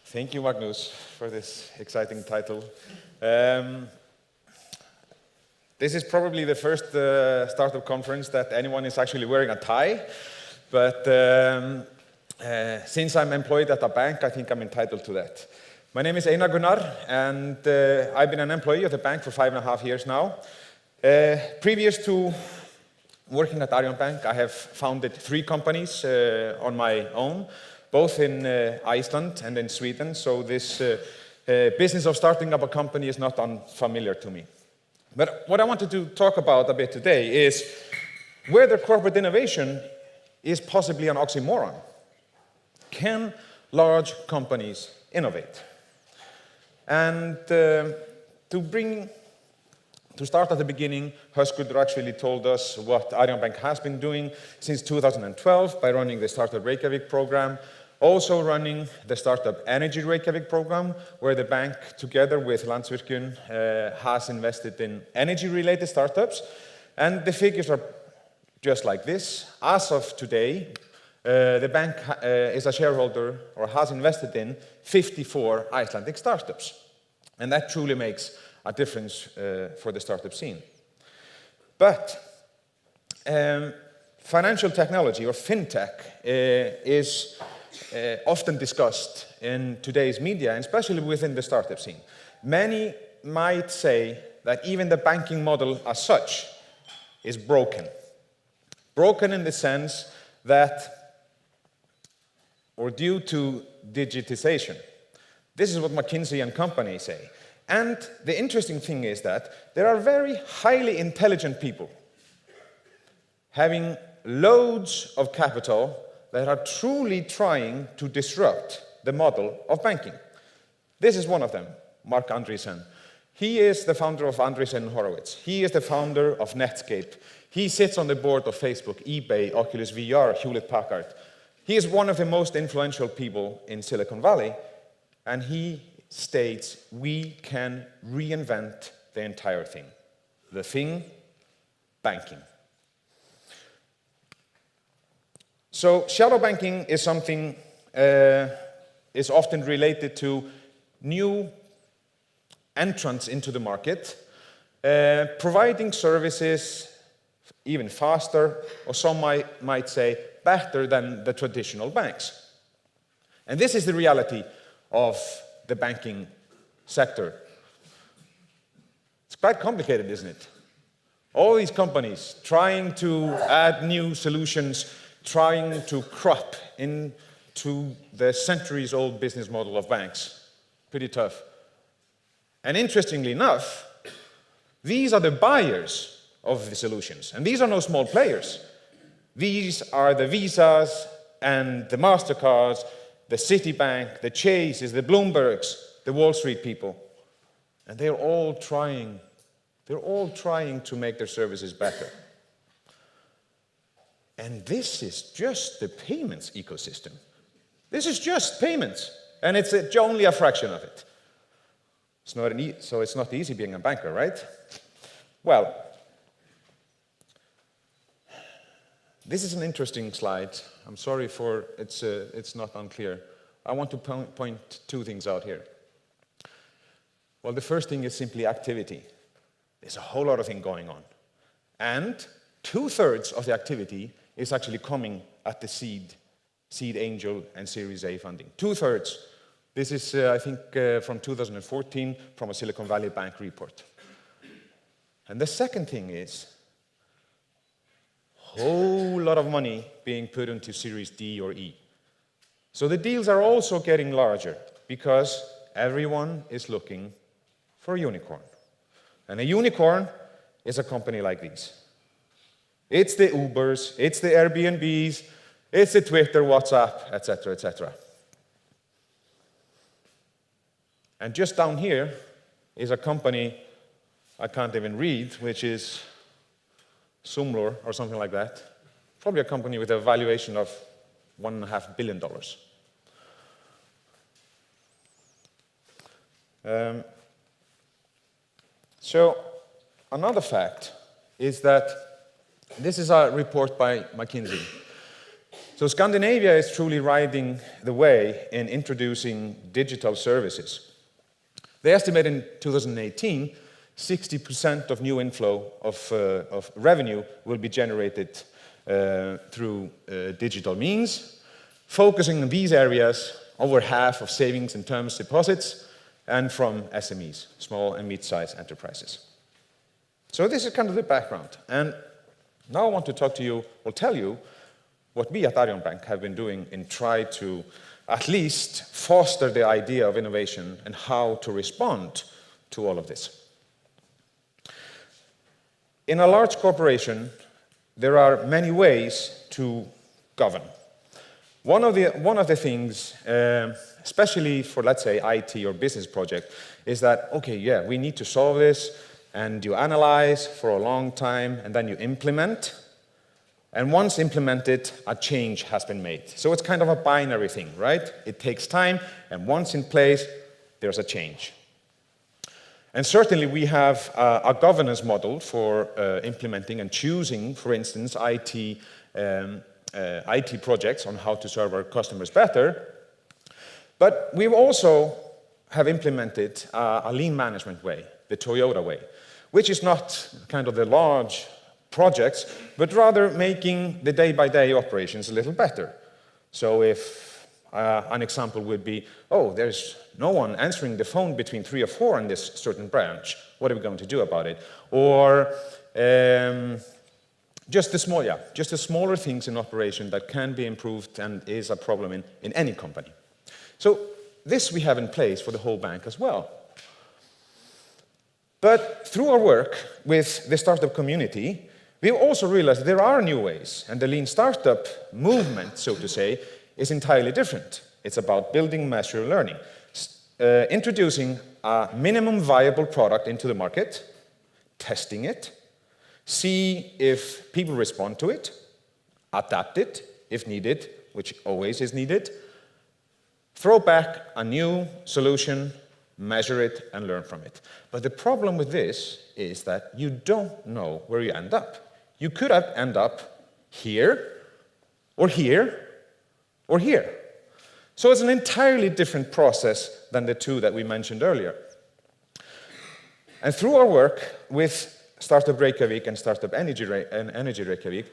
Thank you, Magnus, for this exciting title. This is probably the first startup conference that anyone is actually wearing a tie, but since I'm employed at a bank, I think I'm entitled to that. My name is Einar Gunnar, and I've been an employee of the bank for 5.5 years now. Previous to working at Arion Bank, I have founded 3 companies on my own, both in Iceland and in Sweden, so this business of starting up a company is not unfamiliar to me. But what I wanted to talk about a bit today is whether corporate innovation is possibly an oxymoron. Can large companies innovate? And to start at the beginning, Höskuldur actually told us what Arion Bank has been doing since 2012 by running the Startup Reykjavik program, also running the Startup Energy Reykjavik program, where the bank, together with Landsvirkjun, has invested in energy-related startups. And the figures are just like this. As of today, the bank is a shareholder, or has invested in, 54 Icelandic startups. And that truly makes a difference for the startup scene. But financial technology, or fintech, is often discussed in today's media, and especially within the startup scene. Many might say that even the banking model as such is broken. Broken in the sense that, or due to digitization. This is what McKinsey and company say. And the interesting thing is that there are very highly intelligent people having loads of capital that are truly trying to disrupt the model of banking. This is one of them, Mark Andreessen. He is the founder of Andreessen Horowitz. He is the founder of Netscape. He sits on the board of Facebook, eBay, Oculus VR, Hewlett-Packard. He is one of the most influential people in Silicon Valley, and he states we can reinvent the entire thing. The thing, banking. So shadow banking is something is often related to new entrants into the market, providing services even faster, or some might say better than the traditional banks. And this is the reality of the banking sector. It's quite complicated, isn't it? All these companies trying to add new solutions, trying to crop into the centuries-old business model of banks. Pretty tough. And interestingly enough, these are the buyers of the solutions. And these are no small players. These are the Visas and the MasterCards, the Citibank, the Chases, the Bloombergs, the Wall Street people. And they're all trying to make their services better. And this is just the payments ecosystem. This is just payments, and it's only a fraction of it. So it's not easy being a banker, right? Well, this is an interesting slide. I'm sorry for it's not unclear. I want to point 2 things out here. Well, the first thing is simply activity. There's a whole lot of things going on. And 2/3 of the activity is actually coming at the seed angel and Series A funding. 2/3. This is, I think, from 2014 from a Silicon Valley Bank report. And the second thing is a whole lot of money being put into Series D or E. So the deals are also getting larger because everyone is looking for a unicorn. And a unicorn is a company like these. It's the Ubers, it's the Airbnbs, it's the Twitter, WhatsApp, etc., etc. And just down here is a company I can't even read, which is Sumlor or something like that. Probably a company with a valuation of $1.5 billion. So another fact is that this is a report by McKinsey. So Scandinavia is truly riding the way in introducing digital services. They estimate in 2018, 60% of new inflow of revenue will be generated through digital means. Focusing on these areas, over half of savings and term deposits, and from SMEs, small and mid-sized enterprises. So this is kind of the background. And now I want to talk to you, or tell you, what we at Arion Bank have been doing in try to at least foster the idea of innovation and how to respond to all of this. In a large corporation, there are many ways to govern. One of the things, especially for, let's say, IT or business project, is that, okay, yeah, we need to solve this, and you analyze for a long time, and then you implement. And once implemented, a change has been made. So it's kind of a binary thing, right? It takes time, and once in place, there's a change. And certainly we have a governance model for implementing and choosing, for instance, IT projects on how to serve our customers better. But we also have implemented a lean management way, the Toyota way, which is not kind of the large projects, but rather making the day-by-day operations a little better. So if an example would be, oh, there's no one answering the phone between 3 or 4 in this certain branch, what are we going to do about it? Or just the smaller things in operation that can be improved and is a problem in any company. So this we have in place for the whole bank as well. But through our work with the startup community, we also realized there are new ways, and the lean startup movement, so to say, is entirely different. It's about building mastery learning, introducing a minimum viable product into the market, testing it, see if people respond to it, adapt it if needed, which always is needed, throw back a new solution, measure it, and learn from it. But the problem with this is that you don't know where you end up. You could end up here, or here, or here. So it's an entirely different process than the two that we mentioned earlier. And through our work with Startup Reykjavik and Startup Energy Reykjavik,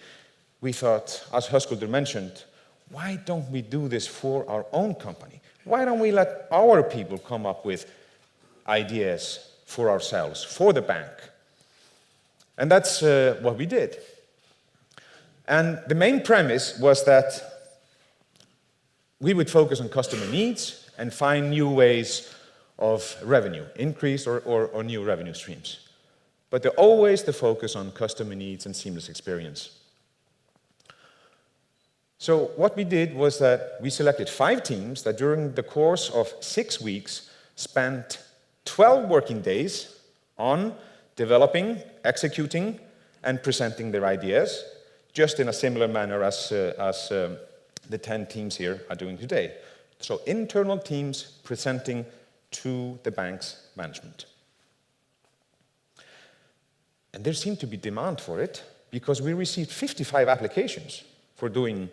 we thought, as Höskuldur mentioned, why don't we do this for our own company? Why don't we let our people come up with ideas for ourselves, for the bank? And that's what we did. And the main premise was that we would focus on customer needs and find new ways of revenue, increase or new revenue streams. But always the focus on customer needs and seamless experience. So what we did was that we selected 5 teams that during the course of 6 weeks spent 12 working days on developing, executing, and presenting their ideas, just in a similar manner as the 10 teams here are doing today. So internal teams presenting to the bank's management. And there seemed to be demand for it because we received 55 applications for doing,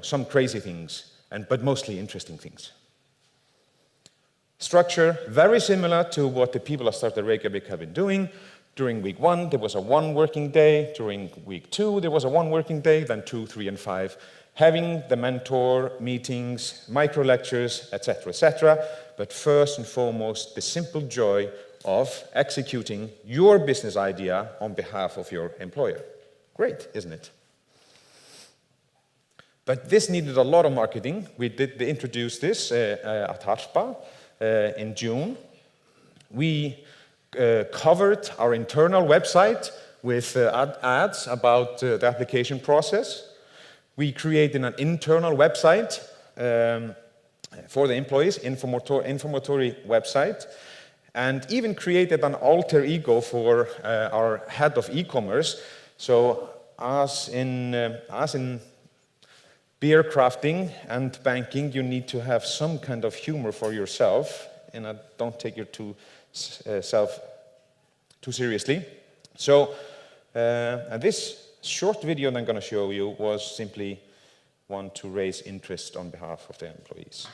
some crazy things, but mostly interesting things. Structure, very similar to what the people at Startup Reykjavik have been doing. During week 1, there was a 1 working day. During week 2, there was a 1 working day, then 2, 3, and 5. Having the mentor meetings, micro lectures, etc., etc. But first and foremost, the simple joy of executing your business idea on behalf of your employer. Great, isn't it? But this needed a lot of marketing. We introduced this at Harpa in June. We covered our internal website with ads about the application process. We created an internal website for the employees, informatory website, and even created an alter ego for our head of e-commerce. So as in beer crafting and banking, you need to have some kind of humor for yourself, and don't take yourself too seriously. So this short video that I'm going to show you was simply want to raise interest on behalf of their employees.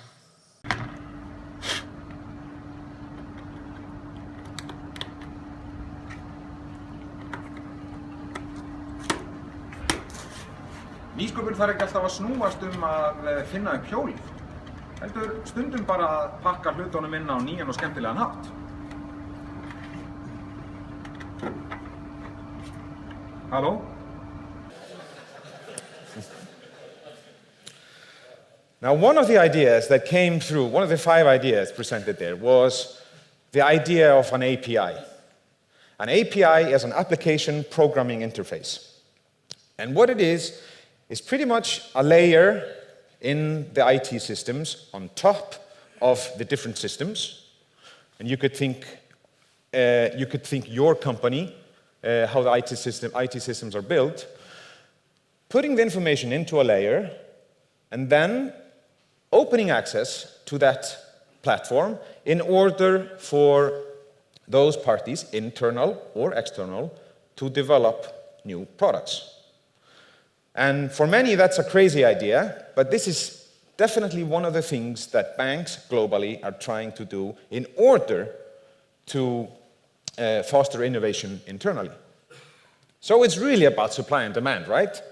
Nýsköpun þarf ekki alltaf að snúast að finna upp hjólið. Heldur stundum bara að pakka hlutunum inn á nýjan og skemmtilegan hátt. Halló? Now, one of the ideas that came through, one of the 5 ideas presented there, was the idea of an API. An API is an application programming interface. And what it is pretty much a layer in the IT systems on top of the different systems. And you could think your company, how the IT systems are built, putting the information into a layer, and then opening access to that platform in order for those parties, internal or external, to develop new products. And for many, that's a crazy idea, but this is definitely one of the things that banks globally are trying to do in order to foster innovation internally. So it's really about supply and demand, right?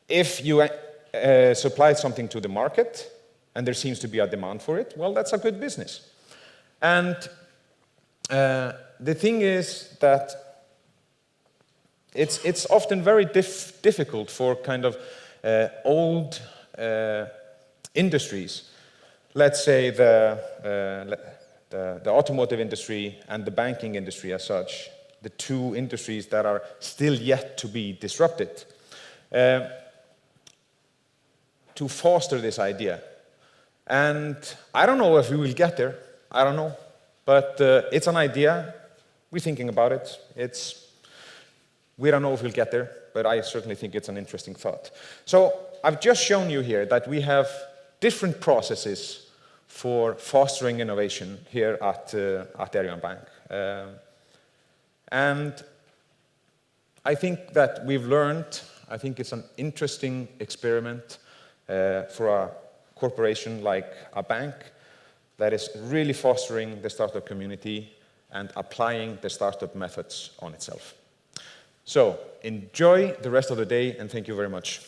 If you supply something to the market and there seems to be a demand for it, well, that's a good business. And the thing is that it's often very difficult for kind of old industries, let's say the automotive industry and the banking industry as such, the 2 industries that are still yet to be disrupted, to foster this idea. And I don't know if we will get there, I don't know, but it's an idea, we're thinking about it, we don't know if we'll get there, but I certainly think it's an interesting thought. So I've just shown you here that we have different processes for fostering innovation here at Arion Bank. And I think that we've learned, I think it's an interesting experiment for a corporation like a bank that is really fostering the startup community and applying the startup methods on itself. So enjoy the rest of the day, and thank you very much.